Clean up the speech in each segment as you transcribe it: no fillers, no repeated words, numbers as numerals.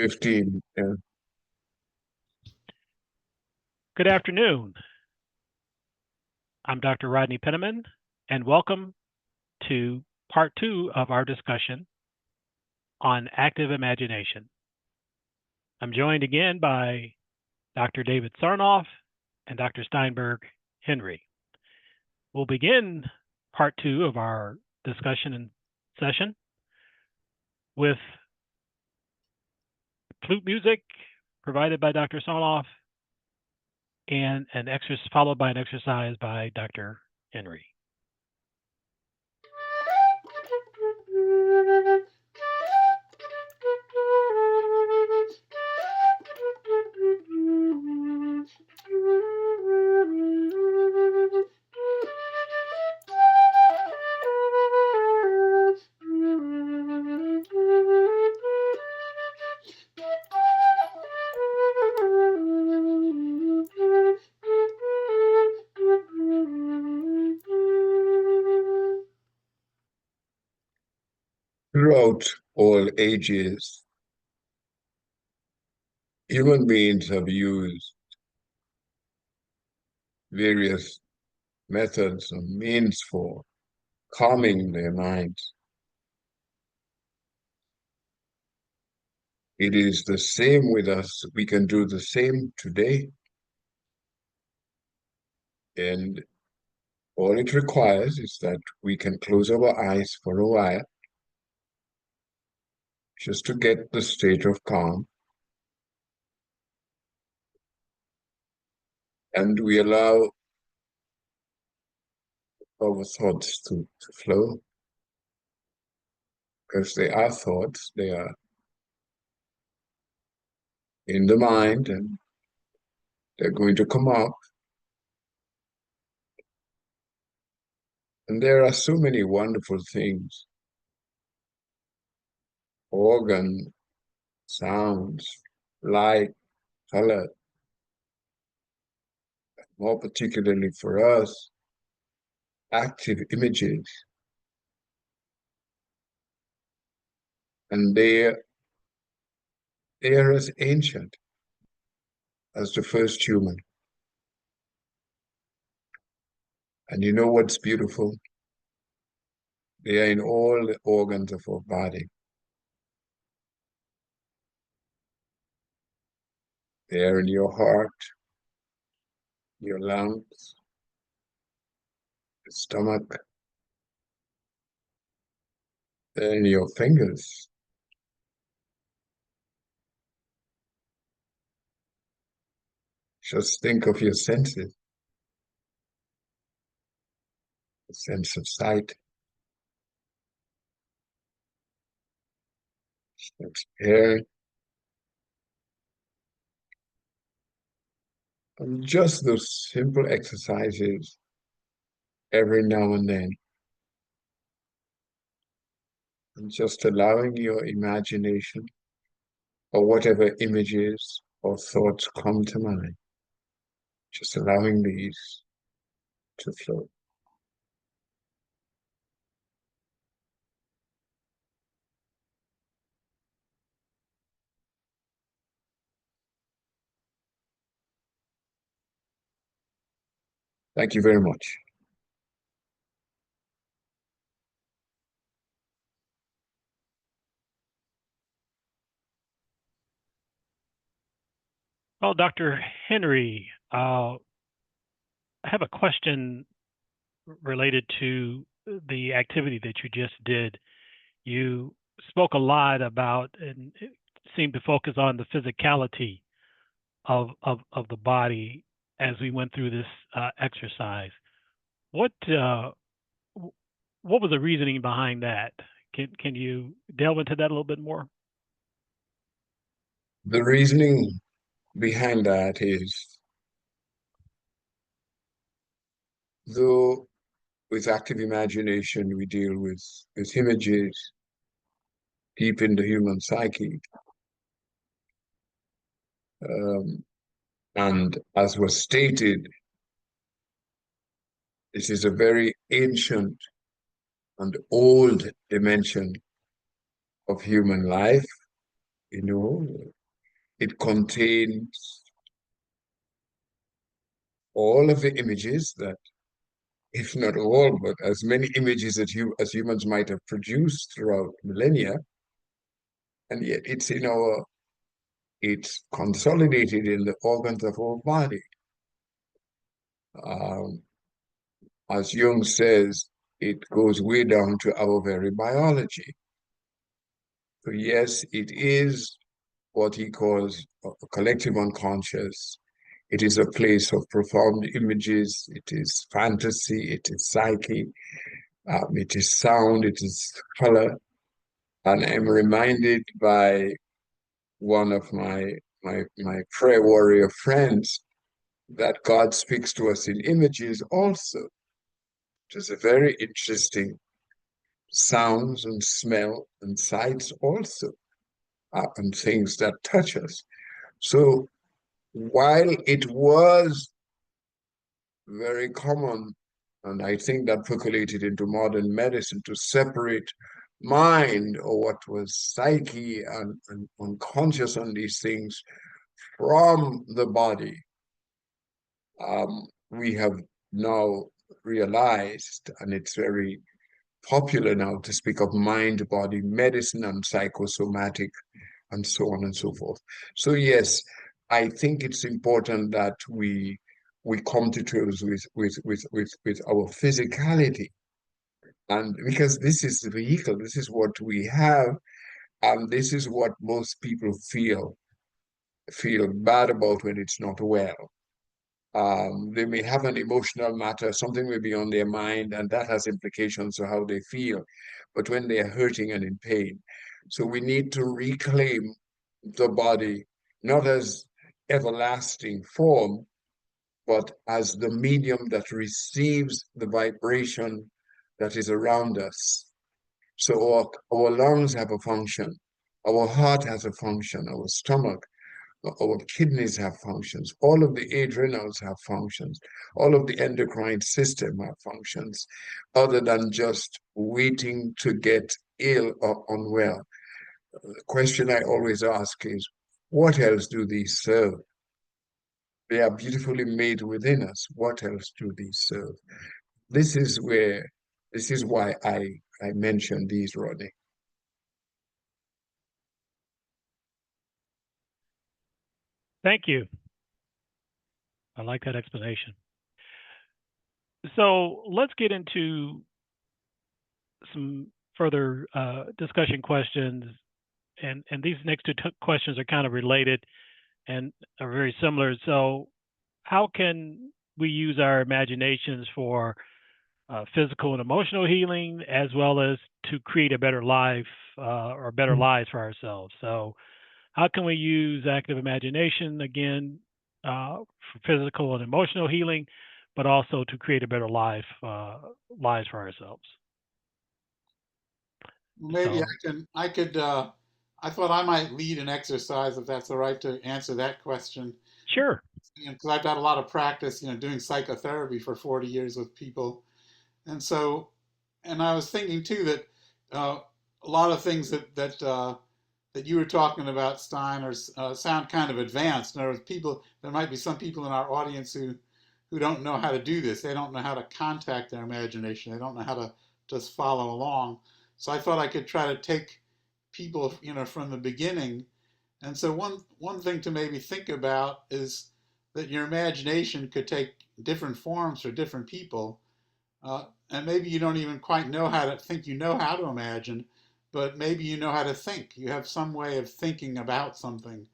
15. Yeah. Good afternoon. I'm Dr. Rodney Penniman, and welcome to part two of our discussion on active imagination. I'm joined again by Dr. David Sarnoff and Dr. Steinberg Henry. We'll begin part two of our discussion and session with flute music provided by Dr. Sarnoff and an exercise followed by an exercise by Dr. Henry. Throughout all ages, human beings have used various methods and means for calming their minds. It is the same with us. We can do the same today. And all it requires is that we can close our eyes for a while just to get the state of calm. And we allow our thoughts to flow, because they are thoughts, they are in the mind, and they're going to come up. And there are so many wonderful things, organ, sounds, light, color, more particularly for us, active images. And they are as ancient as the first human. And you know what's beautiful? They are in all the organs of our body. They are in your heart, your lungs, your stomach, they're in your fingers. Just think of your senses. The sense of sight, sense of hearing, and just those simple exercises every now and then. And just allowing your imagination or whatever images or thoughts come to mind, just allowing these to flow. Thank you very much. Well, Dr. Henry, I have a question related to the activity that you just did. You spoke a lot about and it seemed to focus on the physicality of the body as we went through this exercise. What what was the reasoning behind that? Can you delve into that a little bit more? The reasoning behind that is, though with active imagination we deal with images deep in the human psyche, um, and as was stated, this is a very ancient and old dimension of human life, you know, it contains all of the images that, if not all, but as many images that as humans might have produced throughout millennia, and yet it's consolidated in the organs of our body. Um, as Jung says, it goes way down to our very biology. So yes, it is what he calls a collective unconscious. It is a place of profound images. It is fantasy. It is psyche. It is sound. It is color. And I'm reminded by one of my prayer warrior friends that God speaks to us in images also. It is a very interesting sounds and smell and sights also, and things that touch us. So while it was very common, and I think that percolated into modern medicine to separate mind or what was psyche and unconscious on these things from the body, we have now realized, and it's very popular now to speak of mind body medicine and psychosomatic and so on and so forth. So yes, I think it's important that we come to terms with our physicality, and because this is the vehicle, this is what we have, and this is what most people feel bad about when it's not well. They may have an emotional matter, something may be on their mind, and that has implications on how they feel. But when they are hurting and in pain, so we need to reclaim the body not as everlasting form, but as the medium that receives the vibration that is around us. So our lungs have a function, our heart has a function, our stomach, our kidneys have functions, all of the adrenals have functions, all of the endocrine system have functions, other than just waiting to get ill or unwell. The question I always ask is, what else do these serve? They are beautifully made within us. What else do these serve? This is where, this is why I mention these, Rodney. Thank you. I like that explanation. So let's get into some further discussion questions. And these next two questions are kind of related and are very similar. So how can we use our imaginations for physical and emotional healing, as well as to create a better life or better lives for ourselves? So how can we use active imagination again for physical and emotional healing, but also to create a better lives for ourselves? Maybe So I thought I might lead an exercise if that's all right to answer that question. sure. Because I've got a lot of practice, doing psychotherapy for 40 years with people. And so, and I was thinking too that a lot of things that you were talking about, Stein, or sound kind of advanced. In other words, there might be some people in our audience who don't know how to do this. They don't know how to contact their imagination. They don't know how to just follow along. So I thought I could try to take people, from the beginning. And so one thing to maybe think about is that your imagination could take different forms for different people. And maybe you don't even quite know how to think you know how to imagine, but maybe you know how to think. You have some way of thinking about something.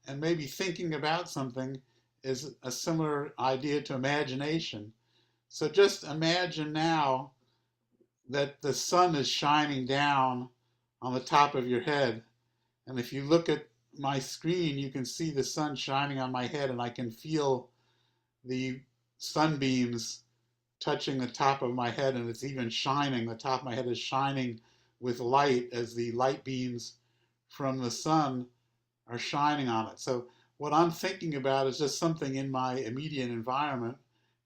And maybe thinking about something is a similar idea to imagination. So just imagine now that the sun is shining down on the top of your head. And if you look at my screen, you can see the sun shining on my head, and I can feel the sunbeams touching the top of my head, and it's even shining. The top of my head is shining with light as the light beams from the sun are shining on it. So what I'm thinking about is just something in my immediate environment,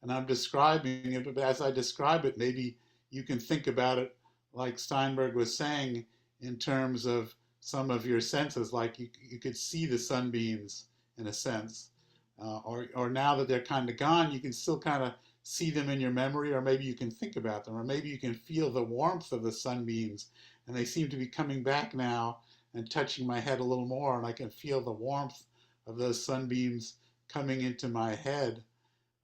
and I'm describing it. But as I describe it, maybe you can think about it like Steinberg was saying, in terms of some of your senses, like you could see the sunbeams in a sense, or now that they're kind of gone, you can still kind of see them in your memory, or maybe you can think about them, or maybe you can feel the warmth of the sunbeams, and they seem to be coming back now and touching my head a little more, and I can feel the warmth of those sunbeams coming into my head.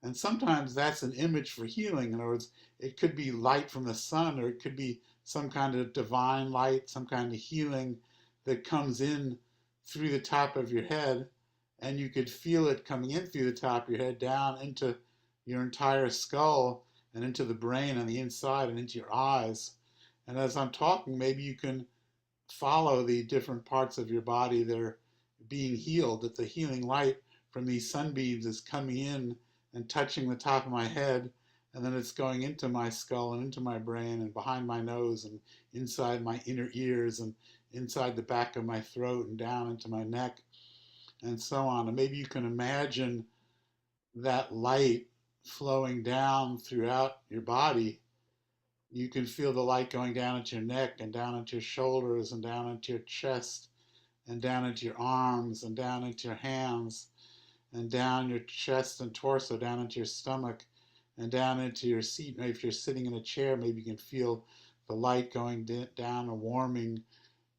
And sometimes that's an image for healing. In other words, it could be light from the sun, or it could be some kind of divine light, some kind of healing that comes in through the top of your head. And you could feel it coming in through the top of your head down into your entire skull and into the brain on the inside and into your eyes. And as I'm talking, maybe you can follow the different parts of your body that are being healed, that the healing light from these sunbeams is coming in and touching the top of my head, and then it's going into my skull and into my brain and behind my nose and inside my inner ears and inside the back of my throat and down into my neck and so on. And maybe you can imagine that light flowing down throughout your body. You can feel the light going down into your neck and down into your shoulders and down into your chest and down into your arms and down into your hands and down your chest and torso, down into your stomach and down into your seat. Maybe if you're sitting in a chair, maybe you can feel the light going down and warming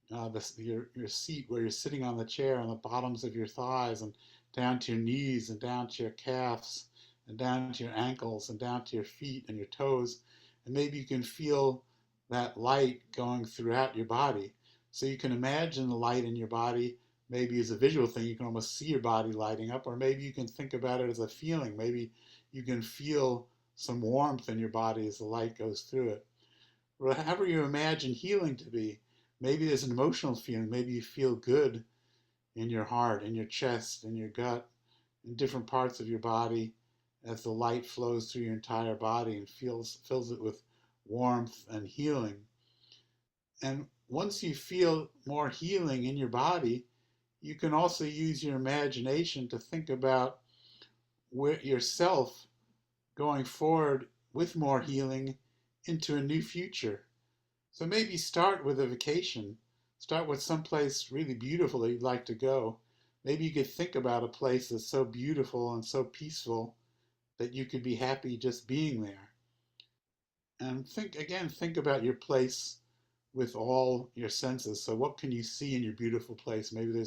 your seat where you're sitting on the chair, on the bottoms of your thighs and down to your knees and down to your calves and down to your ankles and down to your feet and your toes. And maybe you can feel that light going throughout your body. So you can imagine the light in your body maybe as a visual thing. You can almost see your body lighting up, or maybe you can think about it as a feeling. Maybe you can feel some warmth in your body as the light goes through it. Whatever you imagine healing to be, maybe there's an emotional feeling. Maybe you feel good in your heart, in your chest, in your gut, in different parts of your body as the light flows through your entire body and fills it with warmth and healing. And once you feel more healing in your body, you can also use your imagination to think about yourself going forward with more healing into a new future. So maybe start with a vacation. Start with someplace really beautiful that you'd like to go. Maybe you could think about a place that's so beautiful and so peaceful that you could be happy just being there. And think about your place with all your senses. So what can you see in your beautiful place? Maybe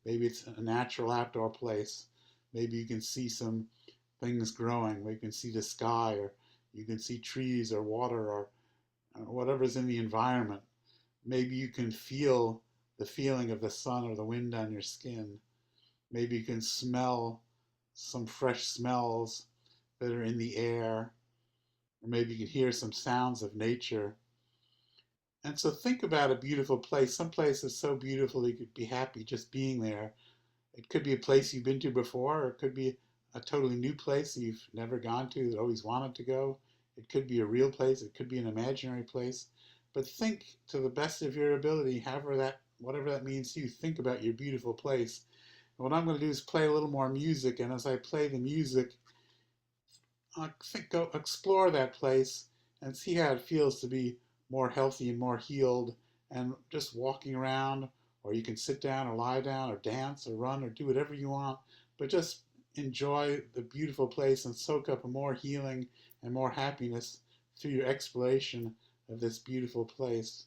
it's a natural outdoor place. Maybe you can see some things growing. Maybe you can see the sky, or you can see trees or water, or whatever's in the environment. Maybe you can feel the feeling of the sun or the wind on your skin. Maybe you can smell some fresh smells that are in the air. Or maybe you can hear some sounds of nature. And so think about a beautiful place. Some place is so beautiful you could be happy just being there. It could be a place you've been to before, or it could be a totally new place you've never gone to that always wanted to go. It could be a real place. It could be an imaginary place. But think to the best of your ability, whatever that means to you, think about your beautiful place. And what I'm going to do is play a little more music, and as I play the music, go explore that place and see how it feels to be more healthy and more healed, and just walking around, or you can sit down or lie down or dance or run or do whatever you want, but just enjoy the beautiful place and soak up more healing and more happiness through your exploration of this beautiful place.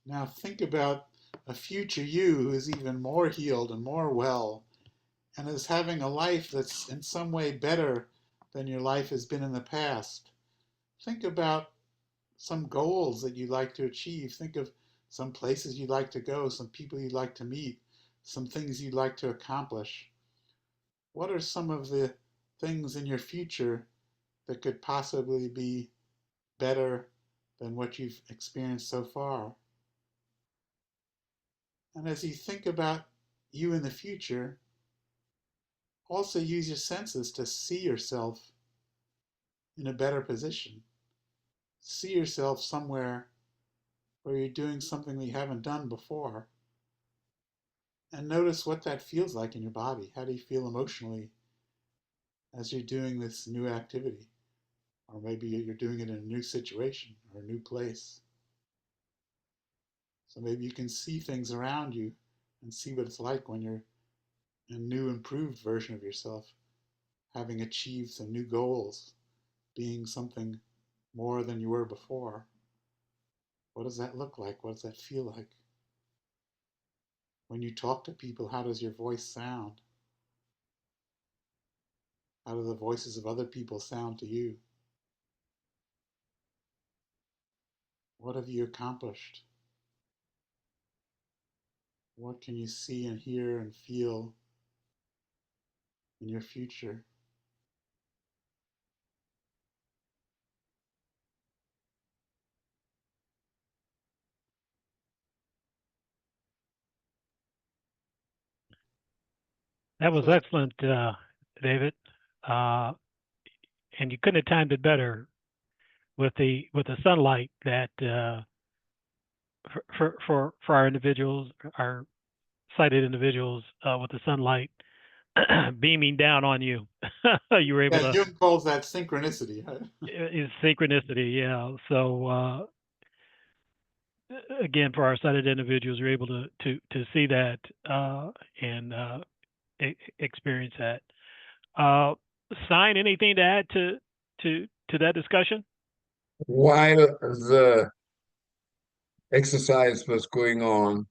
Now think about a future you who is even more healed and more well and is having a life that's in some way better than your life has been in the past. Think about some goals that you'd like to achieve. Think of some places you'd like to go, some people you'd like to meet, some things you'd like to accomplish. What are some of the things in your future that could possibly be better than what you've experienced so far? And as you think about you in the future, also use your senses to see yourself in a better position. See yourself somewhere where you're doing something that you haven't done before. And notice what that feels like in your body. How do you feel emotionally as you're doing this new activity? Or maybe you're doing it in a new situation or a new place. So maybe you can see things around you and see what it's like when you're a new, improved version of yourself, having achieved some new goals, being something more than you were before. What does that look like? What does that feel like? When you talk to people, how does your voice sound? How do the voices of other people sound to you? What have you accomplished? What can you see and hear and feel in your future? That was So that, excellent, David. Uh, and you couldn't have timed it better with the sunlight that for our individuals, our sighted individuals, with the sunlight beaming down on you. You were able yeah, to Jung calls that synchronicity. is synchronicity, yeah. So again, for our sighted individuals, you're able to see that and experience that. Uh, Sign, anything to add to that discussion? While the exercise was going on,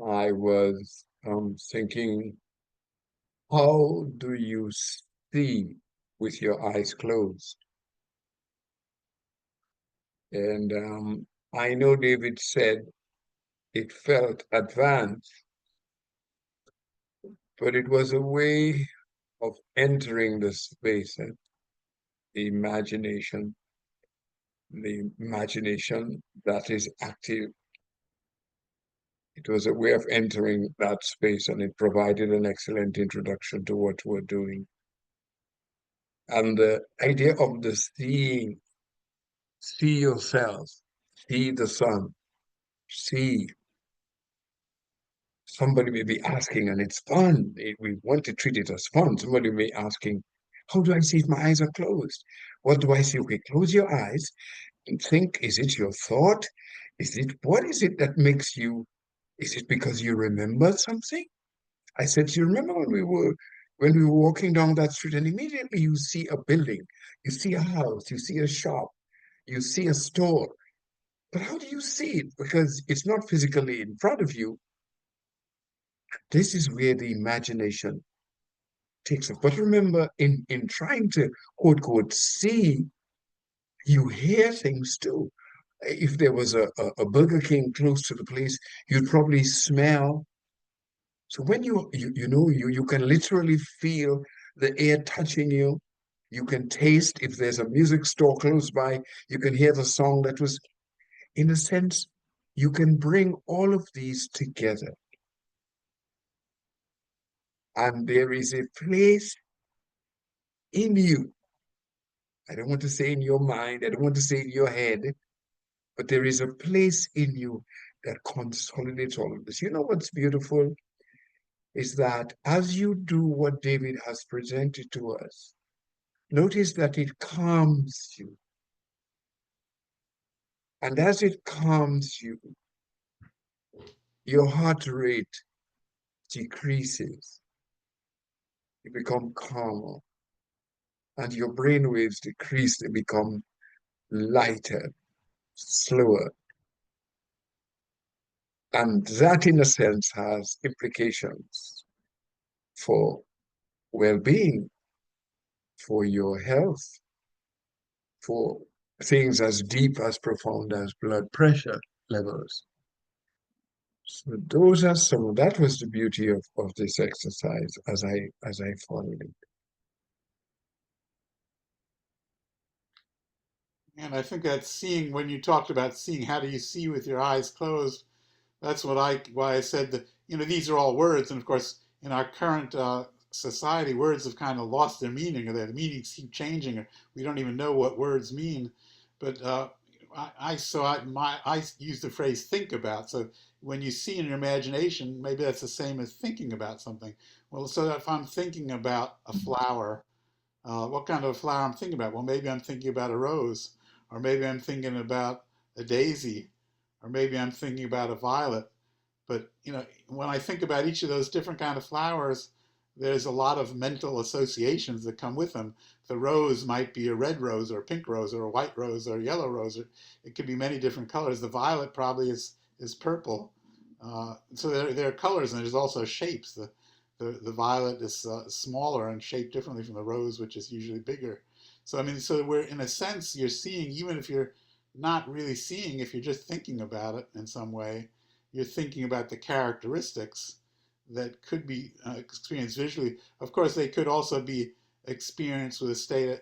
I was thinking, how do you see with your eyes closed? And I know David said it felt advanced, but it was a way of entering the space and the imagination that is active. It was a way of entering that space, and it provided an excellent introduction to what we're doing. And the idea of the see yourself, see the sun, see. Somebody may be asking, and it's fun. We want to treat it as fun. Somebody may be asking, how do I see if my eyes are closed? What do I see? Okay, close your eyes and think, is it your thought? What is it that makes you, is it because you remember something? I said, you remember when we were walking down that street and immediately you see a building, you see a house, you see a shop, you see a store. But how do you see it? Because it's not physically in front of you. This is where the imagination takes off. But remember, in trying to quote quote see, you hear things too. If there was a Burger King close to the place, you'd probably smell. So when you can literally feel the air touching you. You can taste if there's a music store close by, you can hear the song that was, in a sense, you can bring all of these together. And there is a place in you. I don't want to say in your mind, I don't want to say in your head, but there is a place in you that consolidates all of this. You know what's beautiful is that as you do what David has presented to us, notice that it calms you. And as it calms you, your heart rate decreases. You become calmer. And your brain waves decrease, they become lighter, slower. And that, in a sense, has implications for well-being, for your health, for things as deep, as profound as blood pressure levels. So those are some, that was the beauty of this exercise as I followed it. And I think that seeing, when you talked about seeing, how do you see with your eyes closed? That's why I said that, these are all words. And of course, in our current society, words have kind of lost their meaning, or their meanings keep changing, or we don't even know what words mean. But I use the phrase think about. So when you see in your imagination, maybe that's the same as thinking about something. Well, so if I'm thinking about a flower, what kind of flower I'm thinking about? Well, maybe I'm thinking about a rose, or maybe I'm thinking about a daisy, or maybe I'm thinking about a violet. But when I think about each of those different kind of flowers, there's a lot of mental associations that come with them. The rose might be a red rose or a pink rose or a white rose or a yellow rose. Or it could be many different colors. The violet probably is purple. So there are colors, and there's also shapes. The violet is smaller and shaped differently from the rose, which is usually bigger. So I mean, so we're, in a sense, you're seeing, even if you're not really seeing, if you're just thinking about it in some way, you're thinking about the characteristics that could be experienced visually. Of course, they could also be experienced with a state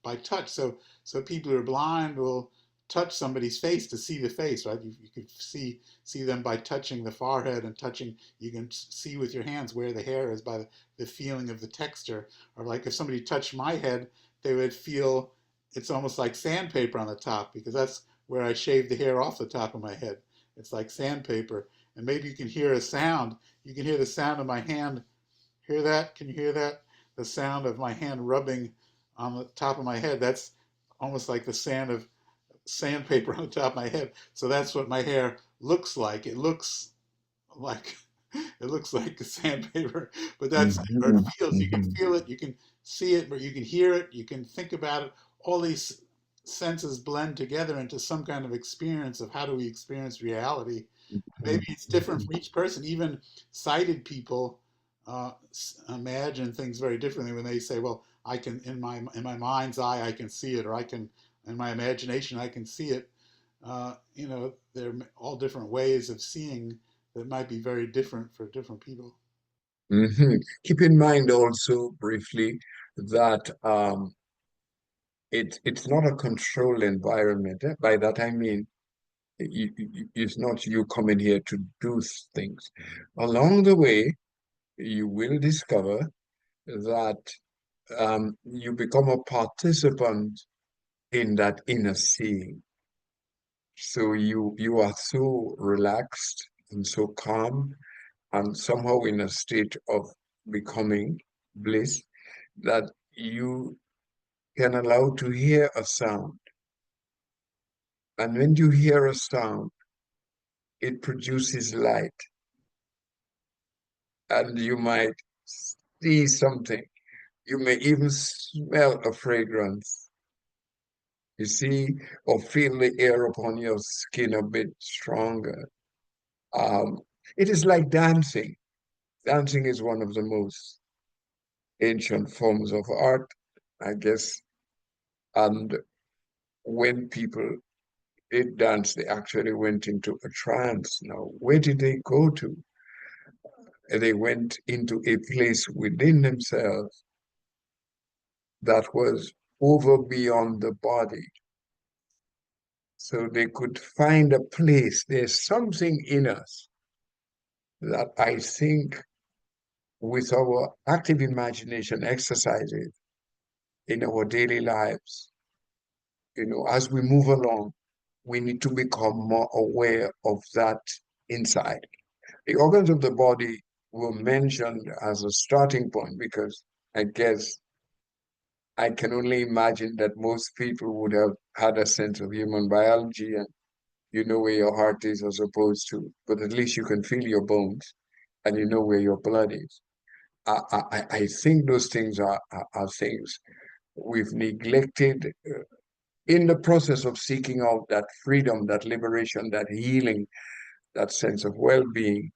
by touch. So people who are blind will touch somebody's face to see the face, right? You can see them by touching the forehead and touching. You can see with your hands where the hair is by the feeling of the texture. Or like if somebody touched my head, they would feel it's almost like sandpaper on the top, because that's where I shaved the hair off the top of my head. It's like sandpaper. And maybe you can hear a sound. You can hear the sound of my hand. Hear that? Can you hear that? The sound of my hand rubbing on the top of my head. That's almost like the sound of sandpaper on the top of my head. So that's what my hair looks like. Like it looks like sandpaper, but that's, or it feels. You can Mhm. feel it, you can see it, but you can hear it, you can think about it. All these senses blend together into some kind of experience of how do we experience reality. Maybe it's different for each person. Even sighted people imagine things very differently when they say, "Well, I can, in my mind's eye, I can see it," or "I can, in my imagination, I can see it." There are all different ways of seeing that might be very different for different people. Mhm. Keep in mind also briefly that it's not a controlled environment. By that I mean it's not you coming here to do things. Along the way, you will discover that you become a participant in that inner seeing. So you are so relaxed and so calm and somehow in a state of becoming bliss that you can allow to hear a sound. And when you hear a sound, it produces light, and you might see something. You may even smell a fragrance, you see, or feel the air upon your skin a bit stronger. Um, it is like dancing. Dancing is one of the most ancient forms of art, I guess. And when people did dance, they actually went into a trance. Now, where did they go to? They went into a place within themselves that was over beyond the body. So they could find a place. There's something in us that I think with our active imagination exercises in our daily lives, as we move along, we need to become more aware of that inside. The organs of the body were mentioned as a starting point because I guess I can only imagine that most people would have had a sense of human biology and you know where your heart is as opposed to, but at least you can feel your bones and you know where your blood is. I think those things are things we've neglected in the process of seeking out that freedom, that liberation, that healing, that sense of well-being,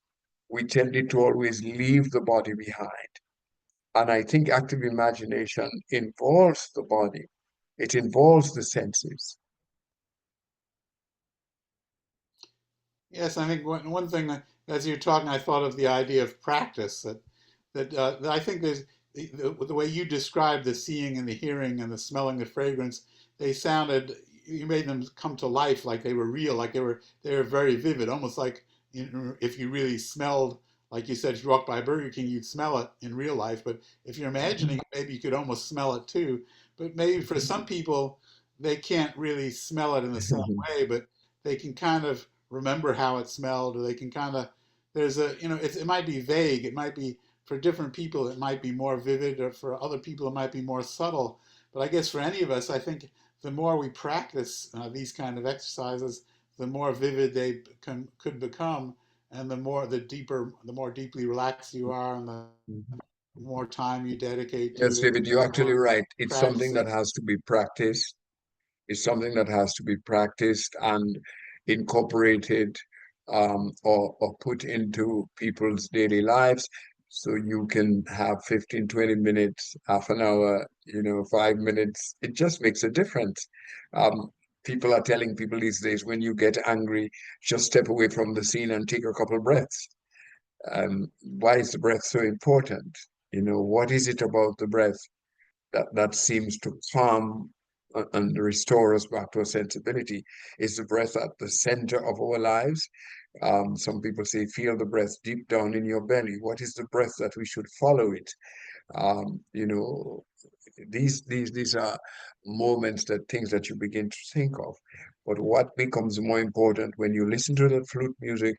we tended to always leave the body behind. And I think active imagination involves the body. It involves the senses. Yes, I think one thing that, as you're talking, I thought of the idea of practice. That I think there's the way you described the seeing and the hearing and the smelling, the fragrance. They sounded, you made them come to life like they were real, like they were very vivid, almost like, if you really smelled, like you said, if you walk by Burger King, you'd smell it in real life. But if you're imagining it, maybe you could almost smell it too. But maybe for some people, they can't really smell it in the same way, but they can kind of remember how it smelled, or they can kind of, there's a, it might be vague. It might be, for different people, it might be more vivid, or for other people, it might be more subtle. But I guess for any of us, I think the more we practice these kind of exercises, the more vivid they could become, and the more deeply relaxed you are, and the more time you dedicate to Yes, it, David, you're the actually more right. It's something practicing. that has to be practiced. It's something that has to be practiced and incorporated, or put into people's daily lives. So you can have 15, 20 minutes, half an hour, 5 minutes. It just makes a difference. Um, People are telling people these days, when you get angry, just step away from the scene and take a couple breaths. Why is the breath so important? What is it about the breath that seems to calm and restore us back to a sensibility? Is the breath at the center of our lives? Some people say, feel the breath deep down in your belly. What is the breath that we should follow it? Um, you know, these are moments, that things that you begin to think of. But what becomes more important when you listen to the flute music,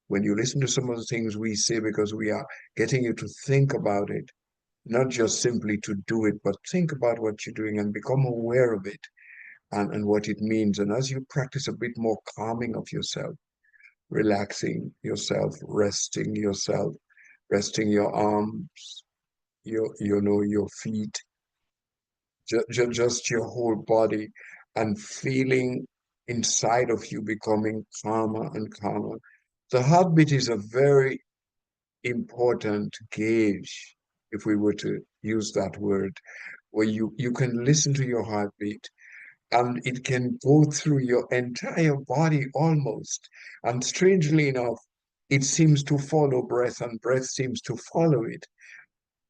when you listen to some of the things we say, because we are getting you to think about it, not just simply to do it, but think about what you're doing and become aware of it, and what it means. And as you practice a bit more calming of yourself, relaxing yourself, resting your arms, your feet, just your whole body, and feeling inside of you becoming calmer and calmer. The heartbeat is a very important gauge, if we were to use that word, where you can listen to your heartbeat, and it can go through your entire body almost. And strangely enough, it seems to follow breath, and breath seems to follow it.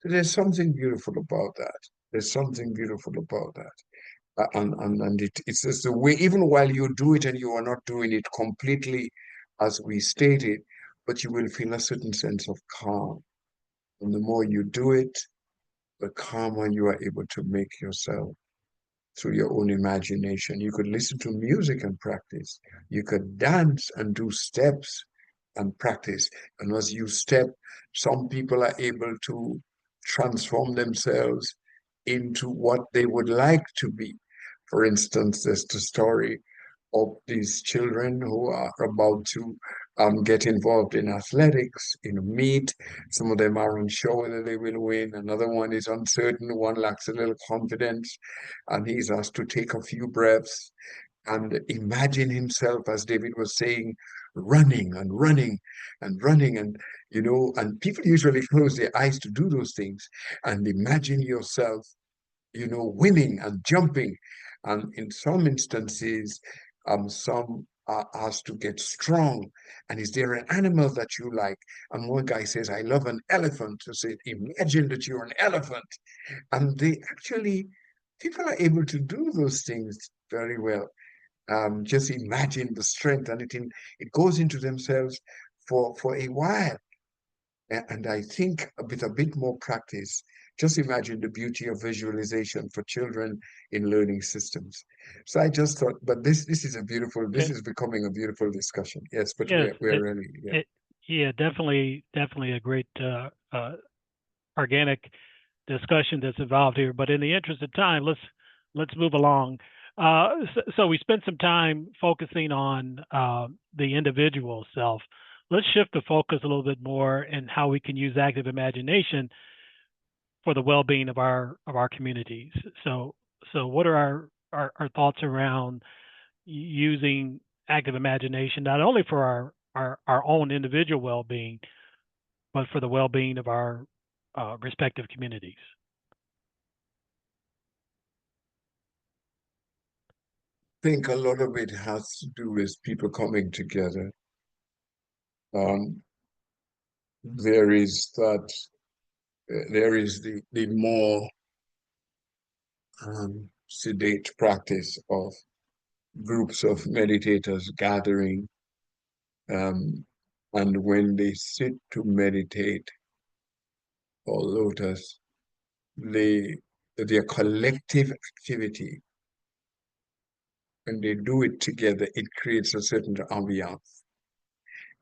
So there's something beautiful about that. There's something beautiful about that. It's just the way, even while you do it and you are not doing it completely as we stated, but you will feel a certain sense of calm. And the more you do it, the calmer you are able to make yourself through your own imagination. You could listen to music and practice. You could dance and do steps and practice. And as you step, some people are able to transform themselves into what they would like to be. For instance, there's the story of these children who are about to get involved in athletics, in a meet. Some of them are unsure whether they will win. Another one is uncertain. One lacks a little confidence. And he's asked to take a few breaths and imagine himself, as David was saying, running and running and running. And people usually close their eyes to do those things. And imagine yourself, winning and jumping. And in some instances, some are asked to get strong. And is there an animal that you like? And one guy says, I love an elephant. So say, imagine that you're an elephant. And people are able to do those things very well. Just imagine the strength, and it goes into themselves for a while. And I think with a bit more practice, just imagine the beauty of visualization for children in learning systems. So I just thought, but this is this Okay. is becoming a beautiful discussion. Yes, but Yes, we're really, yeah. yeah, definitely a great organic discussion that's involved here. But in the interest of time, let's move along. So we spent some time focusing on the individual self. Let's shift the focus a little bit more in how we can use active imagination for the well-being of our communities. So what are our thoughts around using active imagination not only for our own individual well-being, but for the well-being of our respective communities. I think a lot of it has to do with people coming together. Um, there is that, there is the more sedate practice of groups of meditators gathering, and when they sit to meditate or lotus, they their collective activity, when they do it together, it creates a certain ambiance.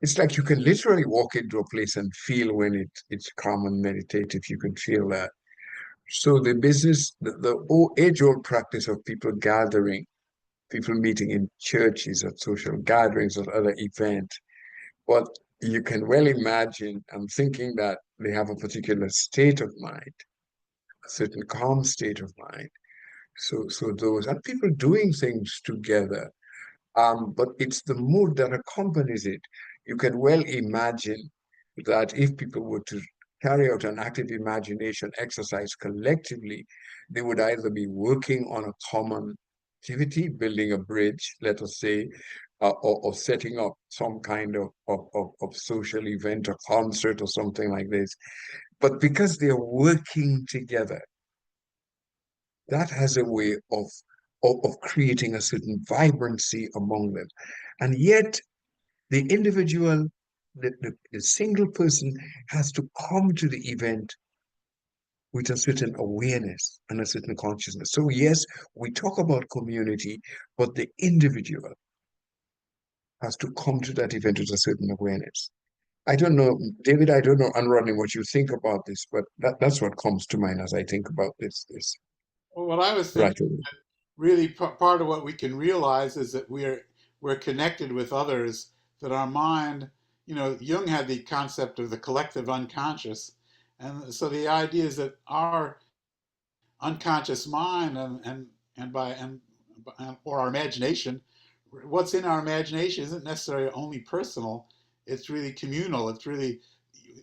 It's like you can literally walk into a place and feel when it's calm and meditative. You can feel that. So the age-old practice of people gathering, people meeting in churches, at social gatherings, or other events, but you can well imagine, I'm thinking that they have a particular state of mind, a certain calm state of mind. So those and people doing things together. But it's the mood that accompanies it. You can well imagine that if people were to carry out an active imagination exercise collectively, they would either be working on a common activity, building a bridge, let us say, or setting up some kind of social event or concert or something like this. But because they're working together, that has a way of creating a certain vibrancy among them. And yet, the individual, the single person has to come to the event with a certain awareness and a certain consciousness. So, yes, we talk about community, but the individual has to come to that event with a certain awareness. I don't know, David, I don't know, and Rodney, what you think about this, but that's what comes to mind as I think about this Well, what I was thinking, right away. really part of what we can realize is that we're connected with others, that our mind, Jung had the concept of the collective unconscious. And so the idea is that our unconscious mind or our imagination, what's in our imagination isn't necessarily only personal. It's really communal. It's really,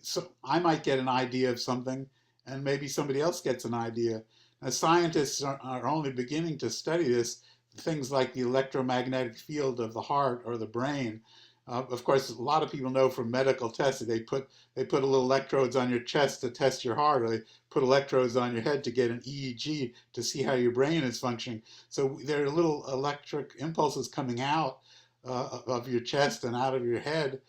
so I might get an idea of something, and maybe somebody else gets an idea. Now, scientists are only beginning to study this, things like the electromagnetic field of the heart or the brain. Of course, a lot of people know from medical tests that they put a little electrodes on your chest to test your heart, or they put electrodes on your head to get an EEG to see how your brain is functioning. So there are little electric impulses coming out of your chest and out of your head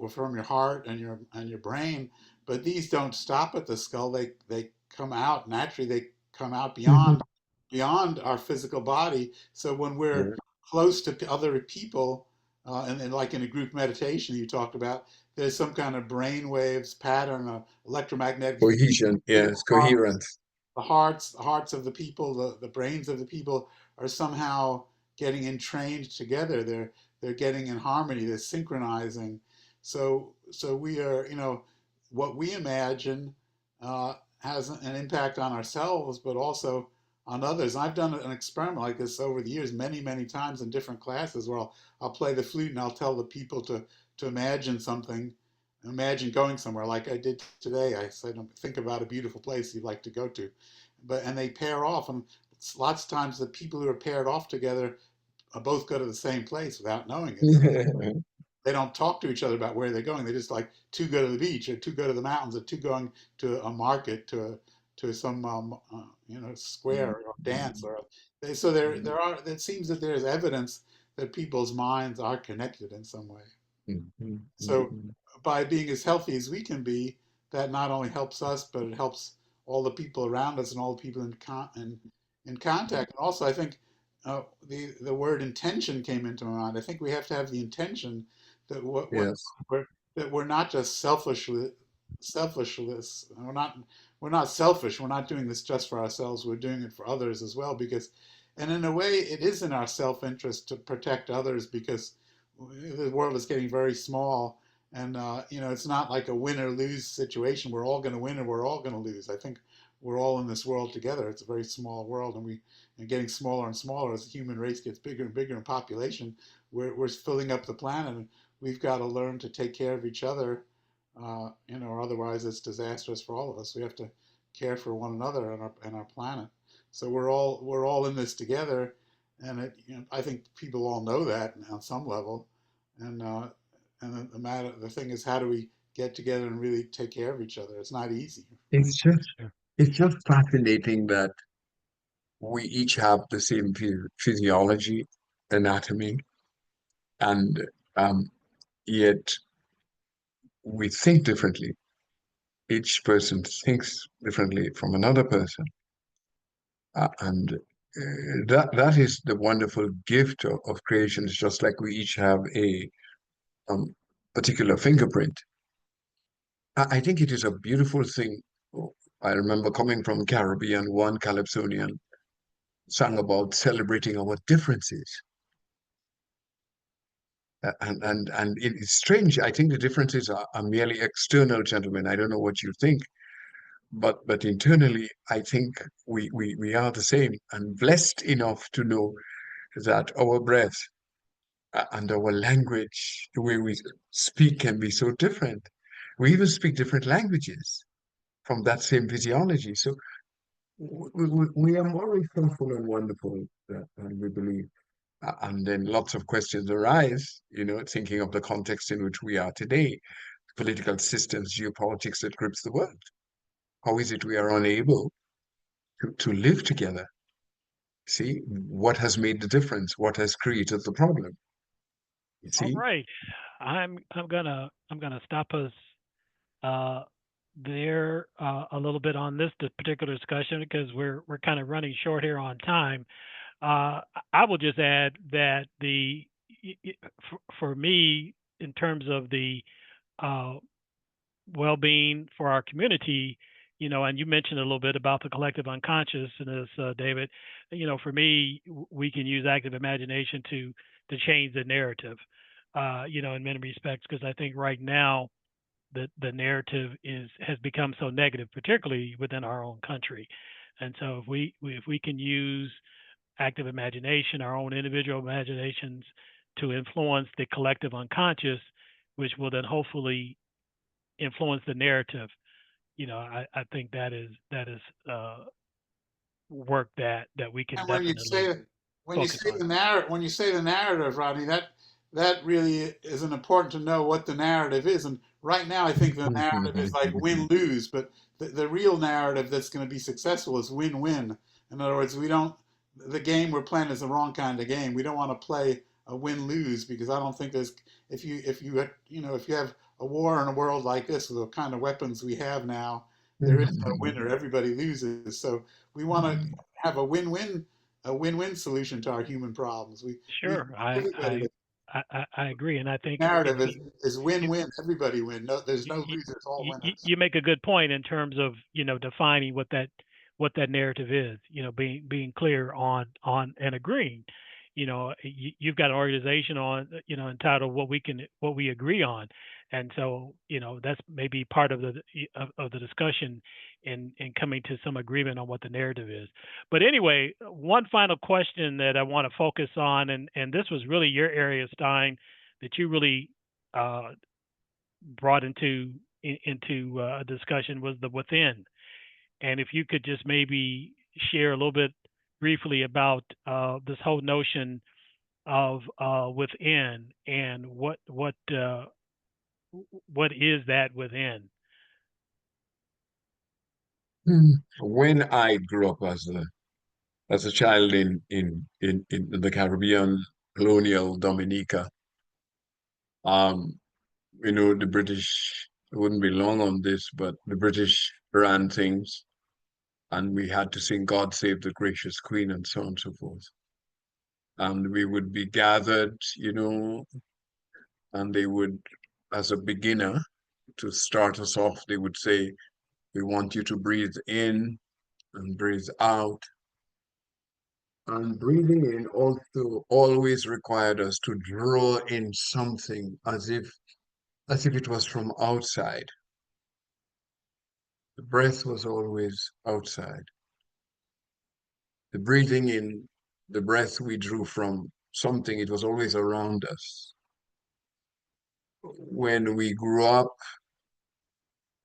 from your heart and your brain. But these don't stop at the skull. They come out naturally. They come out Mhm. beyond our physical body. So when we're Yeah. close to other people, and like in a group meditation you talked about, there's some kind of brain waves pattern of electromagnetic Cohesion, yes, coherence. the hearts of the people, the brains of the people are somehow getting entrained together. They're getting in harmony. They're synchronizing. So we are, what we imagine has an impact on ourselves, but also on others. I've done an experiment like this over the years, many times in different classes, where I'll play the flute and I'll tell the people to imagine something, imagine going somewhere like I did today. I said, think about a beautiful place you'd like to go to, and they pair off, and lots of times the people who are paired off together both go to the same place without knowing it. They don't talk to each other about where they're going. They just like two go to the beach, or two go to the mountains, or two going to a market, to some square or dance, or so there are. It seems that there's evidence that people's minds are connected in some way. So by being as healthy as we can be, that not only helps us, but it helps all the people around us and all the people in contact. And also, I think the word intention came into my mind. I think we have to have the intention that Yes. we're that we're not just selfishless. We're not selfish. We're not doing this just for ourselves. We're doing it for others as well. And in a way, it is in our self-interest to protect others, because the world is getting very small, and it's not like a win or lose situation. We're all going to win or we're all going to lose. I think we're all in this world together. It's a very small world, and getting smaller and smaller as the human race gets bigger and bigger in population. We're filling up the planet, and we've got to learn to take care of each other, or otherwise it's disastrous for all of us. We have to care for one another and our planet. So we're all in this together, and I think people all know that on some level, and the thing is, how do we get together and really take care of each other? It's not easy. It's just Sure. it's just fascinating that we each have the same physiology, anatomy, and yet we think differently. Each person thinks differently from another person, and that is the wonderful gift of creation. It's just like we each have a particular fingerprint. I think it is a beautiful thing. I remember coming from Caribbean, one Calypsonian sang about celebrating our differences. And it is strange. I think the differences are merely external, gentlemen. I don't know what you think, but internally, I think we are the same and blessed enough to know that our breath and our language, the way we speak, can be so different. We even speak different languages from that same physiology. So we are more resourceful and wonderful than we believe. And then lots of questions arise, thinking of the context in which we are today, political systems, geopolitics that grips the world. How is it we are unable to live together? See, what has made the difference? What has created the problem? You All see? right. I'm gonna stop us uh, there a little bit on this particular discussion because we're kind of running short here on time. I will just add that for me, in terms of the uh, well-being for our community, and you mentioned a little bit about the collective unconsciousness, David. For me, we can use active imagination to change the narrative. In many respects, because I think right now the narrative has become so negative, particularly within our own country. And so if we can use active imagination, our own individual imaginations, to influence the collective unconscious, which will then hopefully influence the narrative. I think that is work that we can And when you definitely say focus on. when you say the narrative, Rodney, that really is important to know what the narrative is. And right now, I think the narrative is like win lose, but the real narrative that's going to be successful is win win. In other words, we don't the game we're playing is the wrong kind of game. We don't want to play a win lose, because I don't think there's if you have a war in a world like this with the kind of weapons we have now, there is no winner. Everybody loses. So we want to have a win-win solution to our human problems. We Sure, I everybody I I agree, and I think narrative if is win-win. Everybody win. No, there's you, no you, losers. All you winners. you make a good point in terms of defining what that narrative is. Being clear on and agreeing. You've got an organization on entitled what we agree on, and so that's maybe part of the discussion in coming to some agreement on what the narrative is. But anyway, one final question that I want to focus on, and this was really your area, Stein, that you really uh, brought into a discussion was the within. And if you could just maybe share a little bit briefly about this whole notion of within and what is that within? When I grew up as a child in the Caribbean, colonial Dominica, um, the British, it wouldn't be long on this, but the British ran things, and we had to sing God Save the Gracious Queen and so on and so forth. And we would be gathered, and they would, as a beginner, to start us off, they would say, we want you to breathe in and breathe out. And breathing in also always required us to draw in something as if it was from outside. The breath was always outside. The breathing in, the breath we drew from something, it was always around us. When we grew up,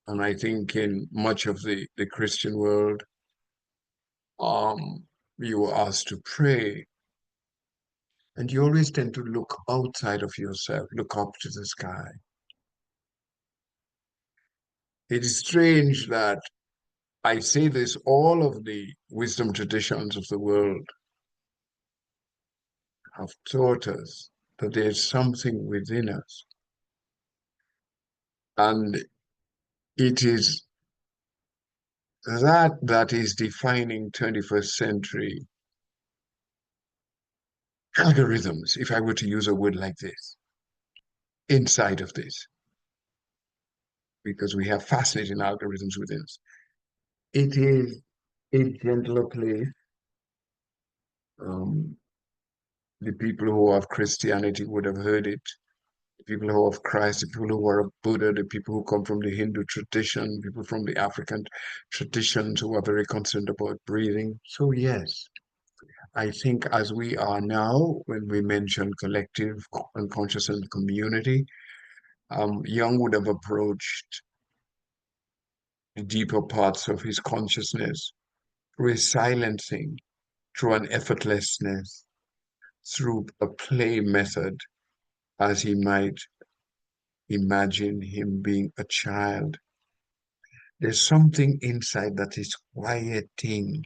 and I think in much of the Christian world, you were asked to pray, and you always tend to look outside of yourself, look up to the sky. It is strange that I say this, all of the wisdom traditions of the world have taught us that there's something within us. And it is that is defining 21st century algorithms, if I were to use a word like this, inside of this, because we have fascinating algorithms within us. It is a gentler place. The people who have Christianity would have heard it. The people who have Christ, the people who are of Buddha, the people who come from the Hindu tradition, people from the African traditions who are very concerned about breathing. So yes, I think as we are now, when we mention collective unconscious and community, Jung would have approached the deeper parts of his consciousness through a silencing, through an effortlessness, through a play method, as he might imagine him being a child. There's something inside that is quieting,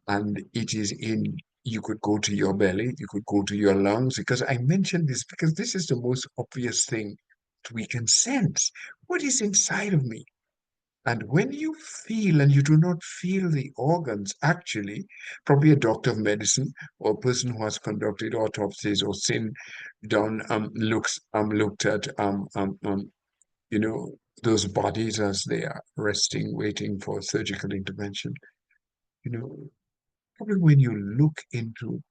and it is in, you could go to your belly, you could go to your lungs, because I mentioned this because this is the most obvious thing that we can sense. What is inside of me? And when you feel and you do not feel the organs, actually, probably a doctor of medicine or a person who has conducted autopsies or seen done looked at you know, those bodies as they are resting, waiting for surgical intervention. You know, probably when you look into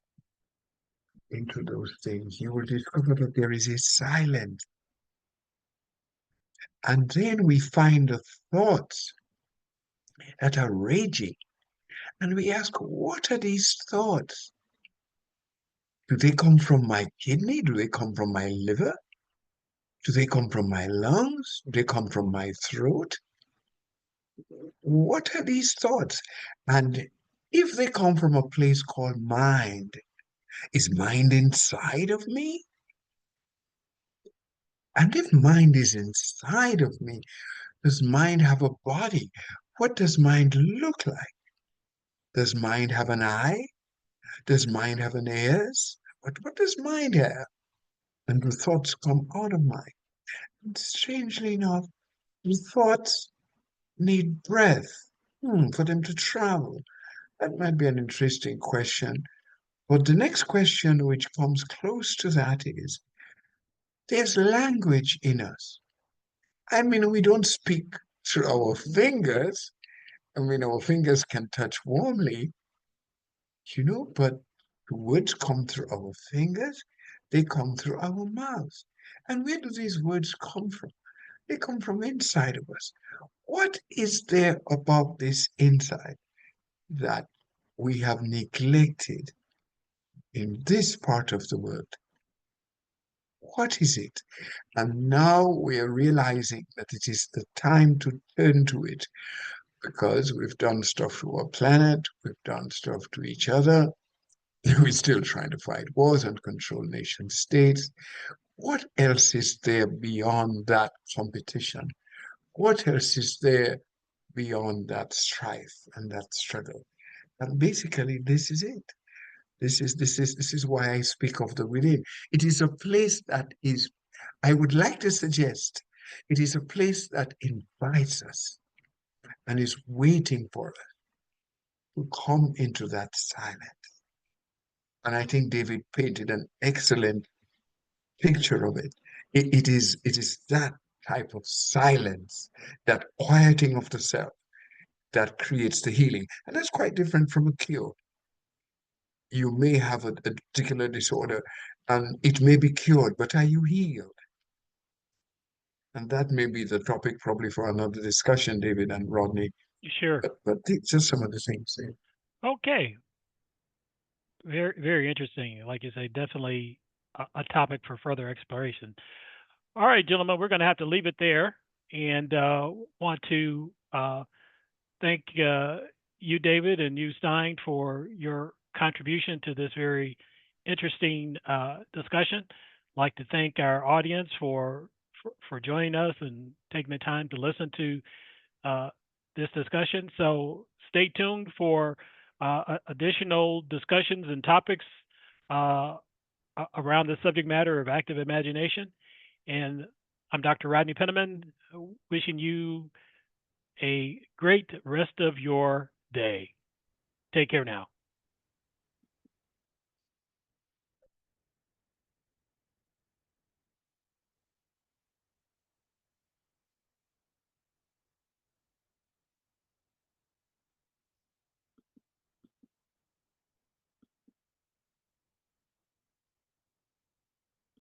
those things, you will discover that there is a silence. And then we find the thoughts that are raging. And we ask, what are these thoughts? Do they come from my kidney? Do they come from my liver? Do they come from my lungs? Do they come from my throat? What are these thoughts? And if they come from a place called mind, is mind inside of me? And if mind is inside of me, does mind have a body? What does mind look like? Does mind have an eye? Does mind have an ears? What does mind have? And the thoughts come out of mind. And strangely enough, the thoughts need breath for them to travel. That might be an interesting question. But the next question, which comes close to that, is there's language in us. I mean, we don't speak through our fingers. I mean, our fingers can touch warmly, but the words come through our fingers, they come through our mouths. And where do these words come from? They come from inside of us. What is there about this inside that we have neglected in this part of the world? What is it? And now we are realizing that it is the time to turn to it because we've done stuff to our planet, we've done stuff to each other, we're still trying to fight wars and control nation states. What else is there beyond that competition? What else is there beyond that strife and that struggle? And basically, this is it. This is why I speak of the within. It is a place that is, I would like to suggest, it is a place that invites us and is waiting for us to come into that silence. And I think David painted an excellent picture of it. It is that type of silence, that quieting of the self that creates the healing. And that's quite different from a cure. You may have a particular disorder and it may be cured, but are you healed? And that may be the topic probably for another discussion, David and Rodney. Sure. But just some of the things there. Okay. Very, very interesting. Like you say, definitely a topic for further exploration. All right, gentlemen, we're going to have to leave it there, and want to thank you, David, and you, Stein, for your contribution to this very interesting discussion. I'd like to thank our audience for joining us and taking the time to listen to this discussion. So stay tuned for additional discussions and topics around the subject matter of active imagination. And I'm Dr. Rodney Penniman, wishing you a great rest of your day. Take care now.